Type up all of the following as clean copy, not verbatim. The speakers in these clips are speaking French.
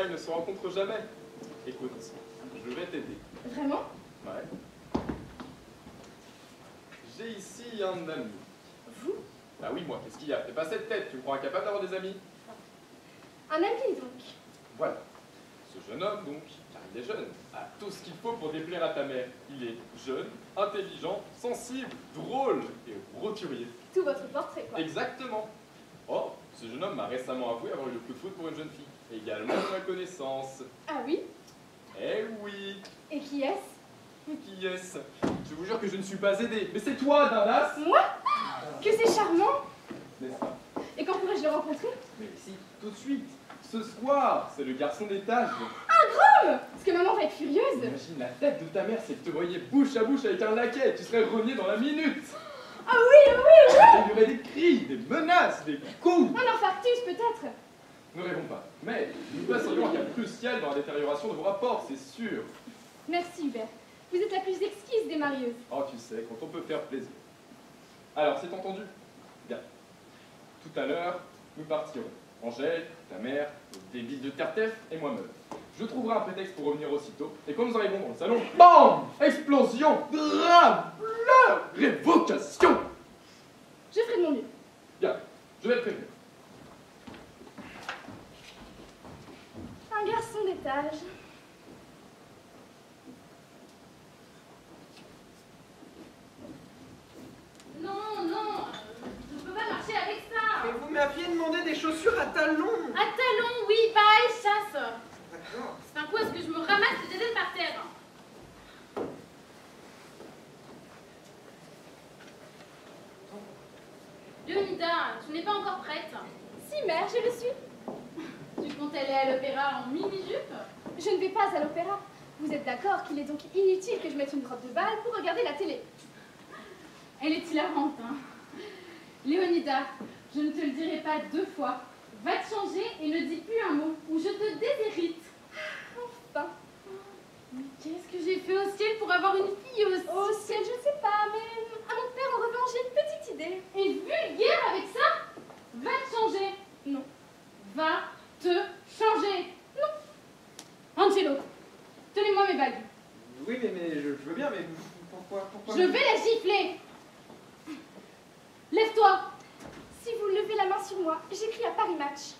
bataille ne se rencontrent jamais. Écoute, je vais t'aider. Vraiment? Ouais. J'ai ici un ami. Vous? Bah oui, moi, qu'est-ce qu'il y a? Fais pas cette tête, tu me crois incapable d'avoir des amis? Un ami, donc. Voilà. Ce jeune homme, donc, car il est jeune, a tout ce qu'il faut pour déplaire à ta mère. Il est jeune, intelligent, sensible, drôle et roturier. Tout votre portrait, quoi. Exactement. Or, ce jeune homme m'a récemment avoué avoir eu le coup de foudre pour une jeune fille. Également de ma connaissance. Ah oui? Eh oui. Et qui est-ce? Qui est-ce? Je vous jure que je ne suis pas aidé. Mais c'est toi, Dindas! Moi? Que c'est charmant! N'est-ce pas? Et quand pourrais-je le rencontrer? Mais si, tout de suite. Ce soir, c'est le garçon d'étage. Un Grom! Parce que maman va être furieuse. Imagine la tête de ta mère si elle te voyait bouche à bouche avec un laquais. Tu serais renié dans la minute. Ah oui, oui, oui! Il y aurait des cris, des menaces, des coups. Un infarctus, peut-être. Ne rêvons pas. Mais nous passerions un cas crucial dans la détérioration de vos rapports, c'est sûr. Merci, Hubert. Vous êtes la plus exquise des marieuses. Oh, tu sais, quand on peut faire plaisir. Alors, c'est entendu? Bien. Tout à l'heure, nous partirons. Angèle, ta mère, le débile de Tartef et moi-même. Je trouverai un prétexte pour revenir aussitôt. Et quand nous arrivons dans le salon, BAM! Explosion! Drame! Pleurs! Révocation! Je ferai de mon mieux. Bien, je vais le prévenir. Un garçon d'étage. Non, non, je peux pas marcher avec ça. Mais vous m'aviez demandé des chaussures à talons. À talons, oui, pareil, chasse. D'accord. C'est un coup à ce que je me ramasse et j'étais par terre. Leonida, tu n'es pas encore prête. Si, mère, je le suis. Tu comptes aller à l'opéra en mini-jupe? Je ne vais pas à l'opéra. Vous êtes d'accord qu'il est donc inutile que je mette une robe de bal pour regarder la télé? Elle est hilarante, hein. Léonida, je ne te le dirai pas 2 fois. Va te changer et ne dis plus un mot, ou je te déshérite. Enfin. Mais qu'est-ce que j'ai fait au ciel pour avoir une fille aussi? Au ciel, je ne sais pas, mais à mon père, en revanche, j'ai une petite idée. Et vulgaire avec ça? Va te changer. Non. Va te changer. Non. Angelo, tenez-moi mes bagues. Oui, mais je veux bien, mais pourquoi Je vais la gifler. Lève-toi. Si vous levez la main sur moi, j'écris à Paris Match.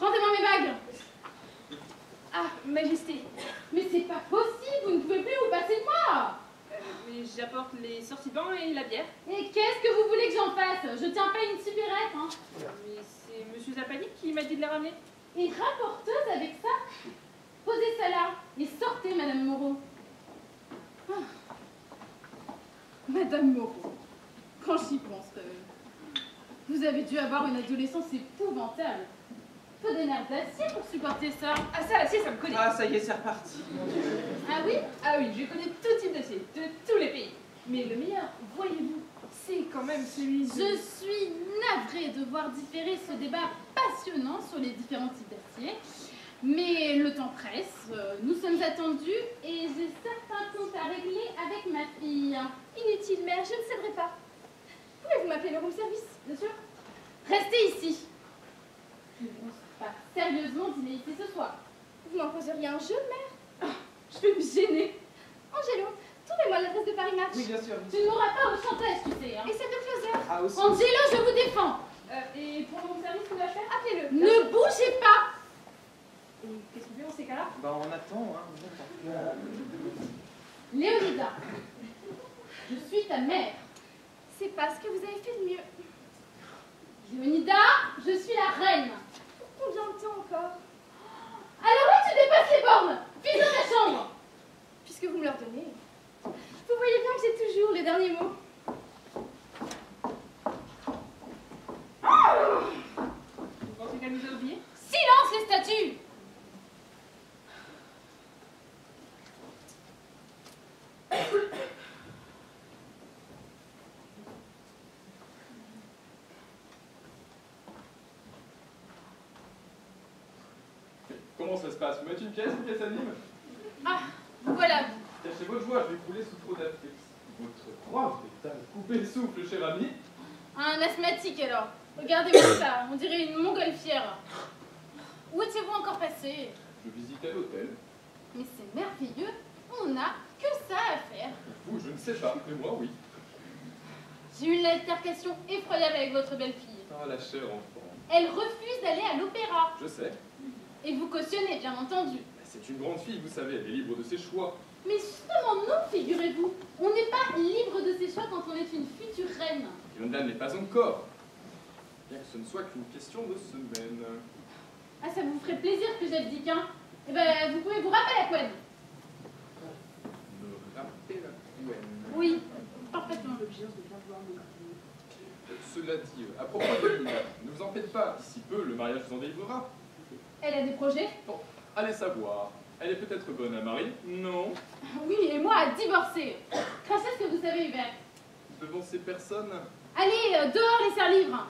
Rendez-moi mes bagues. Ah, Majesté. Mais c'est pas possible, vous ne pouvez plus vous passer de moi. Mais j'apporte les sorties de bain et la bière. Et qu'est-ce que vous voulez que j'en fasse? Je tiens pas une supérette, hein. Mais c'est Monsieur Zappani qui m'a dit de la ramener. Et rapporteuse avec ça? Posez ça là et sortez, Madame Moreau. Ah. Madame Moreau, quand j'y pense, vous avez dû avoir une adolescence épouvantable. Faut des nerfs d'acier pour supporter ça. Ah ça, l'acier, ça me connaît. Ah, ça y est, c'est reparti, mon Dieu. Ah oui? Ah oui, je connais tout type d'acier, de tous les pays. Mais le meilleur, voyez-vous, c'est quand même celui de... Je suis navrée de voir différer ce débat passionnant sur les différents types d'acier. Mais le temps presse, nous sommes attendus et j'ai certains comptes à régler avec ma fille. Inutile, mère, je ne céderai pas. Pouvez-vous m'appeler le room service? Bien sûr. Restez ici. Je ne pense pas sérieusement dîner ici ce soir. Vous m'imposeriez un jeu, mère? Je vais me gêner. Angelo, trouvez-moi l'adresse de Paris Match. Oui, bien sûr. Tu ne m'auras pas au chantage, tu sais. Hein. Et celle de Closer. Ah, aussi. Angelo, je vous défends. Et pour mon service, vous la faire? Appelez-le. Ne bougez pas. Et qu'est-ce qu'on fait dans ces cas-là? Bah, on attend, hein. Léonida, je suis ta mère. C'est pas ce que vous avez fait de mieux. Léonida, je suis la reine. Pour combien de temps encore? Alors oui, tu dépasses les bornes. File dans ta chambre. Puisque vous me leur donnez. Vous voyez bien que j'ai toujours les derniers mots. Vous pensez qu'elle nous a oubliés? Silence les statues. Comment ça se passe? Vous mettez une pièce anime? Ah, voilà. Cachez votre joie, je vais couler sous trop d'affects. Votre croix est à couper le souffle, cher ami. Un asthmatique alors. Regardez-moi ça, on dirait une montgolfière. Où étiez-vous encore passé? Je visitais l'hôtel. Mais c'est merveilleux, on n'a que ça à faire. Vous, je ne sais pas, mais moi, oui. J'ai eu une altercation effroyable avec votre belle-fille. Ah, la chère enfant. Elle refuse d'aller à l'opéra. Je sais. Et vous cautionnez, bien entendu. C'est une grande fille, vous savez, elle est libre de ses choix. Mais justement, non, figurez-vous. On n'est pas libre de ses choix quand on est une future reine. Yondan n'est pas encore. Bien que ce ne soit qu'une question de semaine. Ah, ça vous ferait plaisir que j'abdique, hein? Eh ben, vous pouvez vous rappeler à Quen. Me rappeler la Quen. Oui, parfaitement. Cela dit, à propos de Lina, ne vous en faites pas, d'ici peu, le mariage vous en délivrera. Elle a des projets? Bon, allez savoir. Elle est peut-être bonne à marier? Non. Oui, et moi à divorcer. Crachez ce que vous savez, Hubert. Devant ces personnes, Allez, dehors les serre-livres.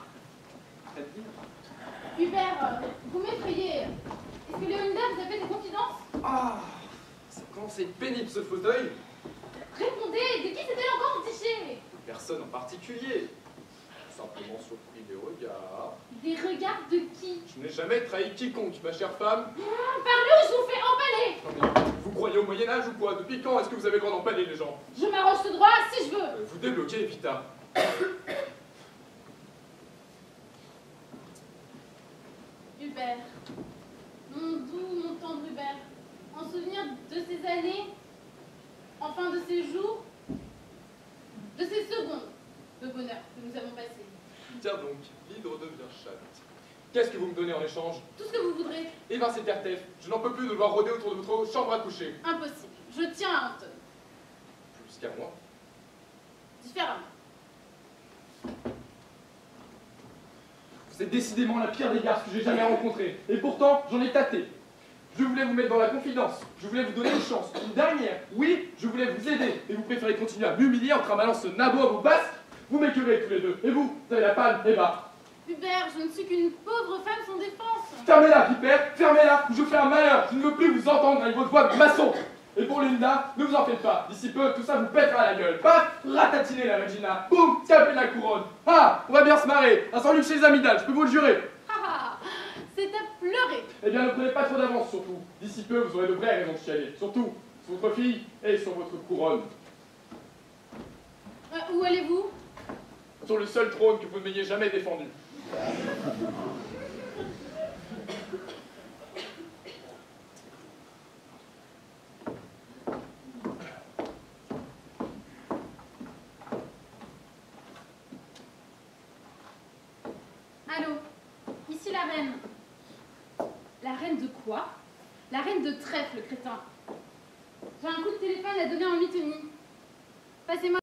c'est-à-dire... Hubert, vous m'effrayez. Est-ce que Léonida vous a fait des confidences? Ah, quand c'est pénible ce fauteuil. Répondez, de qui c'était encore entiché? Personne en particulier. Simplement surpris des regards. Des regards de qui? Je n'ai jamais trahi quiconque, ma chère femme. Parlez ou je vous fais empaler. Non, mais vous croyez au Moyen-Âge ou quoi? Depuis quand est-ce que vous avez le droit d'empaler les gens? Je m'arroge ce droit si je veux. Vous débloquez, Evita. Hubert, mon doux, mon tendre Hubert, en souvenir de ces années, enfin de ces jours, de ces secondes de bonheur que nous avons passées. Tiens donc, l'hydre devient chatte. Qu'est-ce que vous me donnez en échange? Tout ce que vous voudrez. Eh ben c'est Tertef, je n'en peux plus de devoir rôder autour de votre chambre à coucher. Impossible. Je tiens à Anton. Plus qu'à moi. Différemment. C'est décidément la pire des garces que j'ai jamais rencontrée. Et pourtant, j'en ai tâté. Je voulais vous mettre dans la confidence. Je voulais vous donner une chance. Une dernière. Oui, je voulais vous aider. Et vous préférez continuer à m'humilier en trimballant ce nabot à vos basques. Vous m'écœurez tous les deux. Et vous avez la palme. Eh ben. Hubert, je ne suis qu'une pauvre femme sans défense. Fermez-la, Vipère. Fermez-la. Ou je fais un malheur. Je ne veux plus vous entendre avec votre voix de maçon. Et pour Linda, ne vous en faites pas. D'ici peu, tout ça vous pètera à la gueule. Paf, ratatiner la Regina. Boum, scalper la couronne. Ah, on va bien se marrer. Un sandwich chez les Amygdales, je peux vous le jurer. Ah, c'est à pleurer. Eh bien, ne prenez pas trop d'avance, surtout. D'ici peu, vous aurez de vraies raisons de chialer. Surtout sur votre fille et sur votre couronne. Où allez-vous? Sur le seul trône que vous ne m'ayez jamais défendu. Allô? Ici la reine. La reine de quoi? La reine de trèfle, crétin. J'ai un coup de téléphone à donner en Mitonie. Passez-moi.